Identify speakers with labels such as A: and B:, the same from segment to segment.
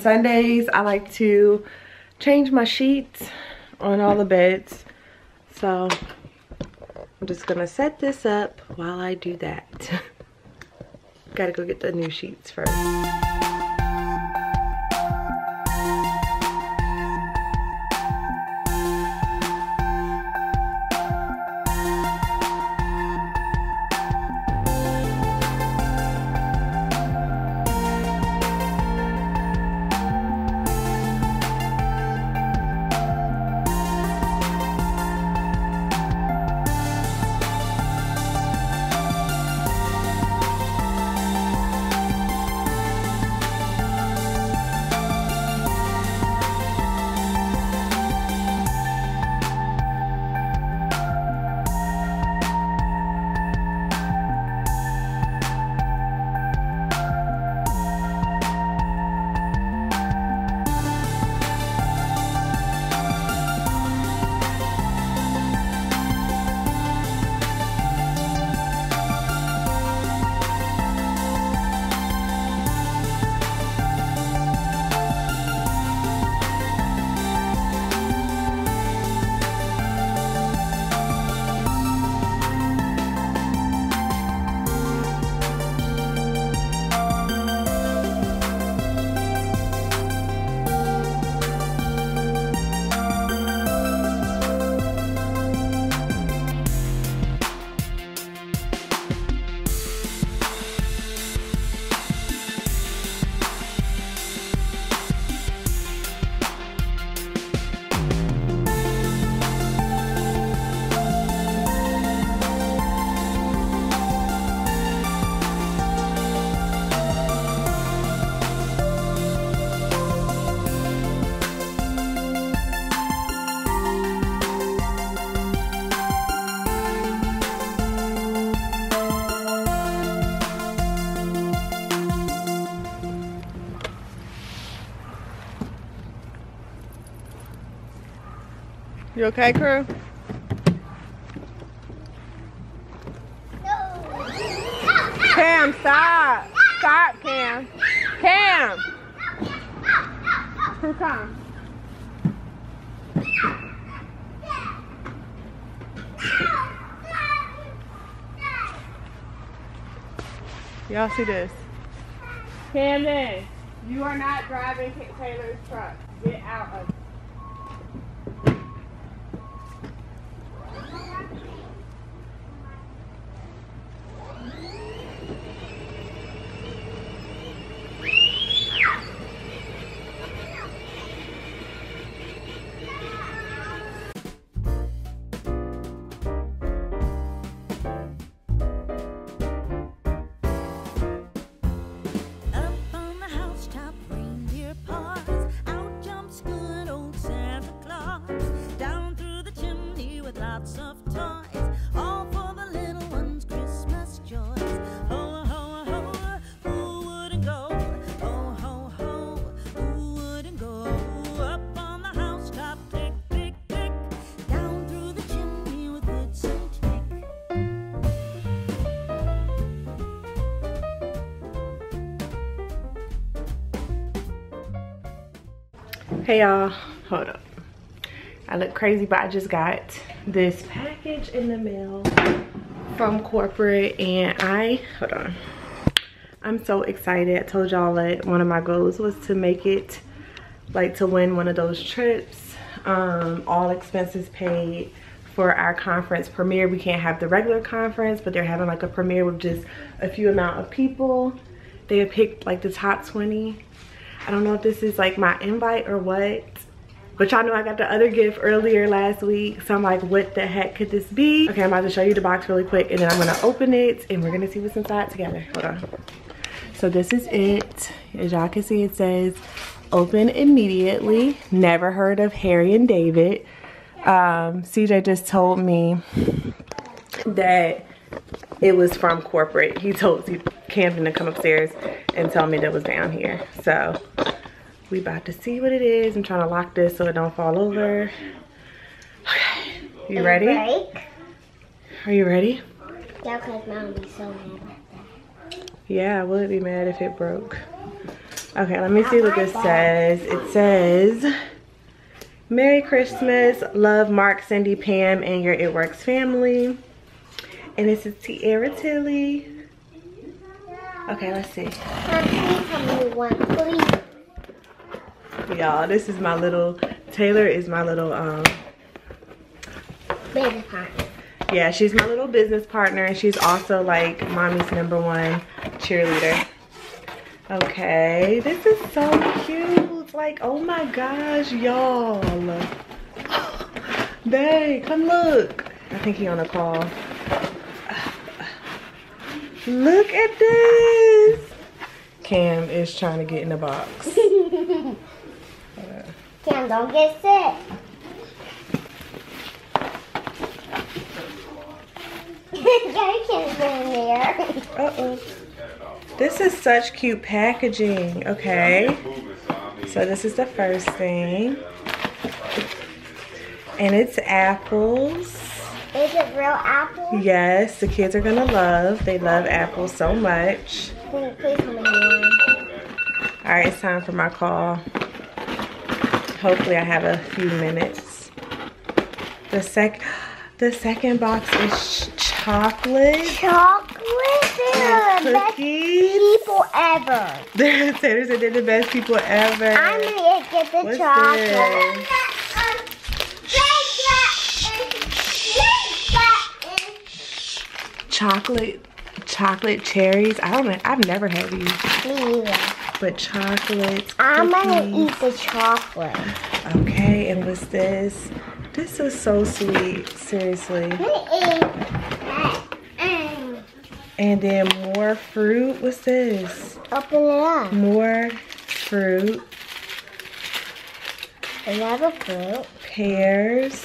A: Sundays, I like to change my sheets on all the beds. So I'm just gonna set this up while I do that. Gotta go get the new sheets first. You okay, crew?
B: No.
A: Cam, stop. Stop, Cam. Cam. Crew, come. Y'all see this? Camden, you are not driving Taylor's truck. Get out of it.
C: Lots of toys, all for the little ones' Christmas joys. Ho, ho, ho, who wouldn't go? Ho, ho, ho, who wouldn't go? Up on the housetop, click, click, click, down through the chimney with bits and
A: tick. Hey y'all, hold up. I look crazy, but I just got this package in the mail from corporate, and hold on. I'm so excited. I told y'all that one of my goals was to make it, like, to win one of those trips. All expenses paid for our conference premiere. We can't have the regular conference, but they're having like a premiere with just a few amount of people. They have picked like the top 20. I don't know if this is like my invite or what. But y'all know I got the other gift earlier last week. So I'm like, what the heck could this be? Okay, I'm about to show you the box really quick, and then I'm gonna open it and we're gonna see what's inside together. Hold on. So this is it. As y'all can see, it says open immediately. Never heard of Harry and David. CJ just told me that it was from corporate. He told Camden to come upstairs and tell me that it was down here. So we about to see what it is. I'm trying to lock this so it don't fall over. Okay, you ready?
B: Break.
A: Are you ready?
B: Yeah, because Mom would be so mad about that.
A: Yeah, I would be mad if it broke. Okay, let me see what this says. It says, Merry Christmas, love Mark, Cindy, Pam, and your It Works family. And this is Tierra Tillie. Okay, let's see. Y'all, this is my little, Taylor is my little,
B: business partner.
A: Yeah, she's my little business partner, and she's also like mommy's #1 cheerleader. Okay, this is so cute. Like, oh my gosh, y'all. Babe, come look. I think he on a call. Look at this. Cam is trying to get in the box.
B: Cam, don't get sick. Gary can't go in there.
A: Uh-oh. This is such cute packaging. Okay. So this is the first thing. And it's apples.
B: Is it real apple?
A: Yes, the kids are gonna love. They love apples so much.
B: Please come in here.
A: Alright, it's time for my call. Hopefully I have a few minutes. The second box is chocolate.
B: Chocolate? They're the best people ever.
A: Taylor said they're the best people ever.
B: I'm gonna get the
A: What's
B: chocolate.
A: this? Chocolate cherries. I don't know. I've never had these.
B: Me either.
A: But chocolate.
B: I'm gonna eat the chocolate.
A: Okay, and what's this? This is so sweet. Seriously. And then more fruit. What's this?
B: Open it up.
A: More fruit.
B: Another fruit.
A: Pears.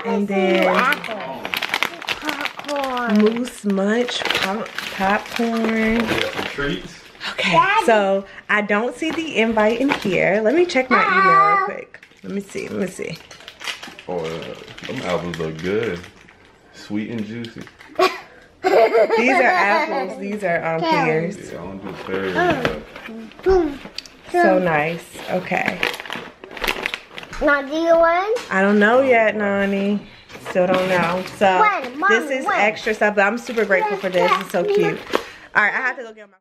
B: And
A: then
B: apples. Popcorn.
A: Moose Munch popcorn.
D: Some treats.
A: Okay,
B: Daddy.
A: so I don't see the invite in here. Let me check my email real quick. Let me see.
D: Oh, them apples look good. Sweet and juicy.
A: These are apples. These are pears.
D: Yeah, I don't do pears.
A: So nice. Okay.
B: Now, do you want?
A: I don't know yet, Nani. Still don't know. So
B: When? Mommy,
A: this is
B: when?
A: extra stuff, but I'm super grateful for this. It's so cute. All right, I have to go get my